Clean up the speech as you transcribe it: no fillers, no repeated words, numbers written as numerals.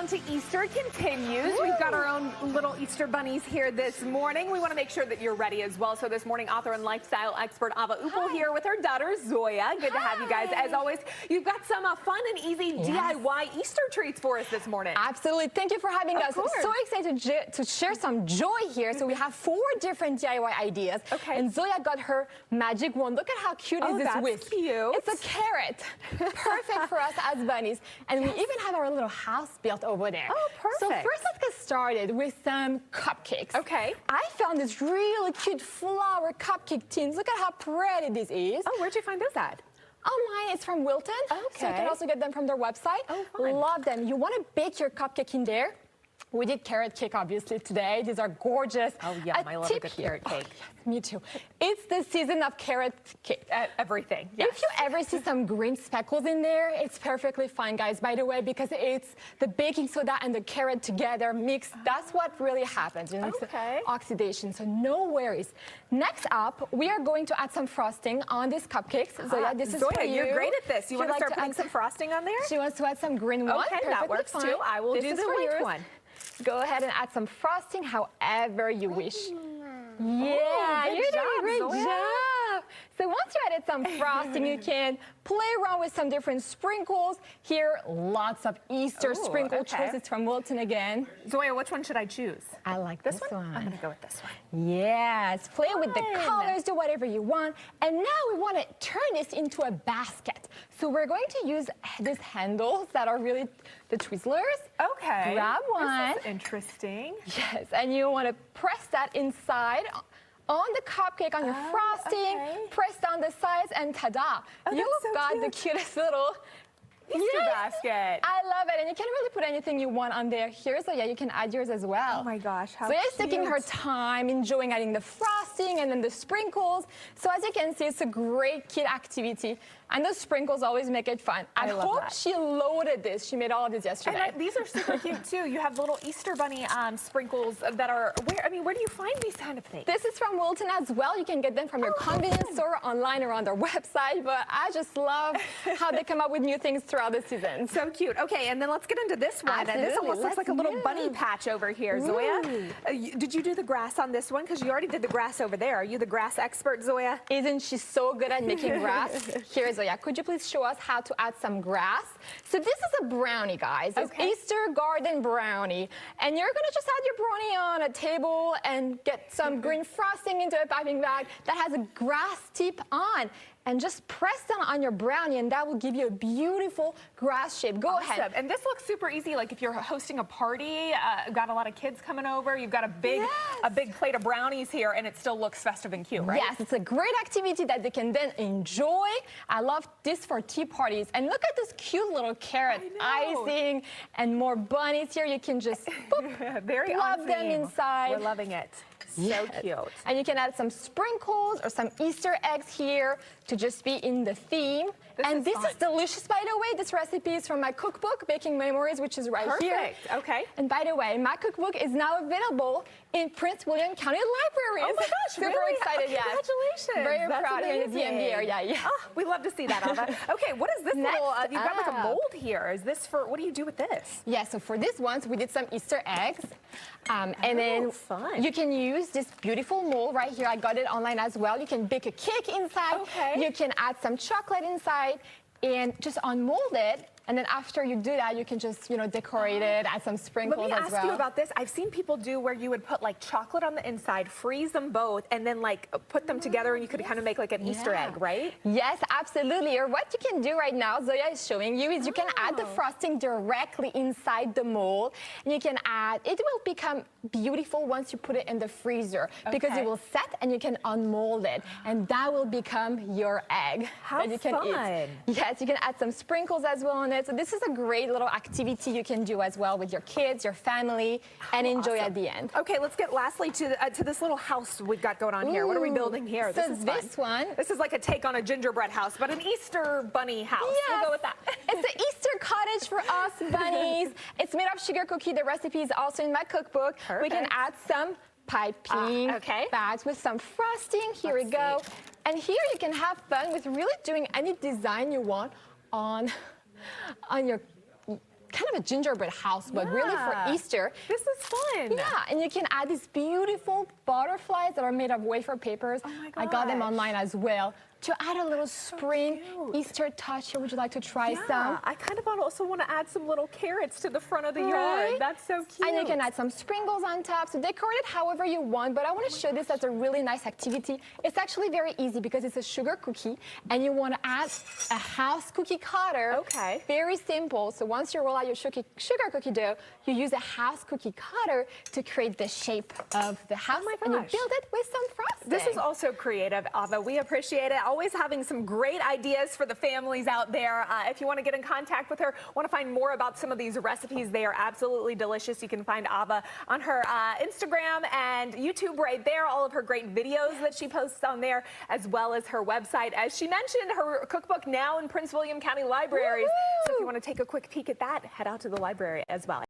To Easter continues. We've got our own little Easter bunnies here this morning. We want to make sure that you're ready as well. So this morning, author and lifestyle expert Ava Uppal here with her daughter Zoya. Good to have you guys. As always, you've got some fun and easy DIY Easter treats for us this morning. Absolutely. Thank you for having us. Course. So excited to share some joy here. So we have 4 different DIY ideas. Okay. And Zoya got her magic wand. Look at how cute is this whisk. Cute. It's a carrot. Perfect for us as bunnies. And we even have our little house built over there. Oh, perfect. So first, let's get started with some cupcakes. Okay. I found this really cute flower cupcake tins. Look at how pretty this is. Oh, where'd you find those at? Online, it's from Wilton. Okay. So you can also get them from their website. Oh, fun. Love them. You want to bake your cupcake in there. We did carrot cake, obviously, today. These are gorgeous. Oh, yum. I love a good carrot cake. Oh, yes, me too. It's the season of carrot cake. Everything. Yes. If you ever see some green speckles in there, it's perfectly fine, guys, by the way, because it's the baking soda and the carrot together mixed. That's what really happens. You know, it's oxidation, so no worries. Next up, we are going to add some frosting on these cupcakes. Zoya, this is for you. You're great at this. You want to start putting some frosting on there? She wants to add some green one. Okay, that works fine. too. I will do the white one. Go ahead and add some frosting however you wish. Yeah, good you're doing a job, great Zoya. job. So once you added some frosting, you can play around with some different sprinkles. Here, lots of Easter sprinkle choices from Wilton again. Zoya, which one should I choose? I like this one. I'm going to go with this one. Yes, play with the colors, do whatever you want. And now we want to turn this into a basket. So we're going to use these handles that are really the Twizzlers. Okay. Grab one. This is interesting. Yes, and you want to press that inside on the cupcake, on your frosting, press down the sides, and ta-da! You've got the cutest little Easter basket. I love it, and you can really put anything you want on there. Here's Zoya, you can add yours as well. Oh my gosh, how Zoya's cute. taking her time, enjoying adding the frosting and then the sprinkles. So as you can see, it's a great kid activity, and the sprinkles always make it fun. I hope she loaded this. She made all of this yesterday. And these are super cute too. You have little Easter bunny sprinkles that are, where do you find these kind of things? This is from Wilton as well. You can get them from your convenience store, online, or on their website. But I just love how they come up with new things throughout the season. So cute. Okay, and then let's get into this one. Absolutely. This almost looks like a little bunny patch over here, Zoya. Did you do the grass on this one? Because you already did the grass over there. Are you the grass expert, Zoya? Isn't she so good at making grass? Here, Zoya, could you please show us how to add some grass? So this is a brownie, guys. It's Easter garden brownie. And you're going to just add your brownie on a table and get some green frosting into a piping bag that has a grass tip on. And just press down on your brownie, and that will give you a beautiful grass shape. Go ahead. And this looks super easy. Like if you're hosting a party, got a lot of kids coming over, you've got a big plate of brownies here, and it still looks festive and cute, right? Yes, it's a great activity that they can then enjoy. I love this for tea parties. And look at this cute little carrot icing and more bunnies here. You can just very love them inside. We're loving it. So cute. And you can add some sprinkles or some Easter eggs here to just be in the theme. This is delicious, by the way. This recipe is from my cookbook, Baking Memories, which is right here. Perfect. Okay. And by the way, my cookbook is now available in Prince William County Libraries. Oh my gosh, Super really? excited, yes. Congratulations. Very That's proud here in the DMV area, yeah. Oh, we love to see that, Ava. Okay, what is this little, you've got like a mold here. Is this for, what do you do with this? Yeah, so for this one, we did some Easter eggs. And then you can use this beautiful mold right here. I got it online as well. You can bake a cake inside. You can add some chocolate inside and just unmold it. And then after you do that, you can just, decorate it, add some sprinkles as well. Let me ask you about this. I've seen people do where you would put like chocolate on the inside, freeze them both, and then like put them together, and you could kind of make like an Easter egg, right? Yes, absolutely. Or what you can do right now, Zoya is showing you, is you can add the frosting directly inside the mold. And you can add, it will become beautiful once you put it in the freezer because it will set and you can unmold it. And that will become your egg that you can eat. Yes, you can add some sprinkles as well on it. So this is a great little activity you can do as well with your kids, your family, and enjoy at the end. Okay, let's get lastly to this little house we've got going on here. What are we building here? So this one. This is like a take on a gingerbread house, but an Easter bunny house. Yes. We'll go with that. It's the Easter cottage for us bunnies. It's made of sugar cookie. The recipe is also in my cookbook. Perfect. We can add some piping bags with some frosting. Here we go. And here you can have fun with really doing any design you want on your kind of a gingerbread house, but really for Easter. This is fun. Yeah, and you can add these beautiful butterflies that are made of wafer papers. Oh my I got them gosh. online as well. To add a little spring Easter touch here, would you like to try some? I kind of also want to add some little carrots to the front of the yard. Right? That's so cute. And you can add some sprinkles on top, so decorate it however you want, but I want to show this as a really nice activity. It's actually very easy because it's a sugar cookie, and you want to add a house cookie cutter. Okay. Very simple. So once you roll out your sugar cookie dough, you use a house cookie cutter to create the shape of the house, and you build it with some frosting. This is also creative, Ava. We appreciate it. Always having some great ideas for the families out there. If you want to get in contact with her, want to find more about some of these recipes, they are absolutely delicious. You can find Ava on her Instagram and YouTube right there. All of her great videos that she posts on there, as well as her website. As she mentioned, her cookbook now in Prince William County Libraries. So if you want to take a quick peek at that, head out to the library as well.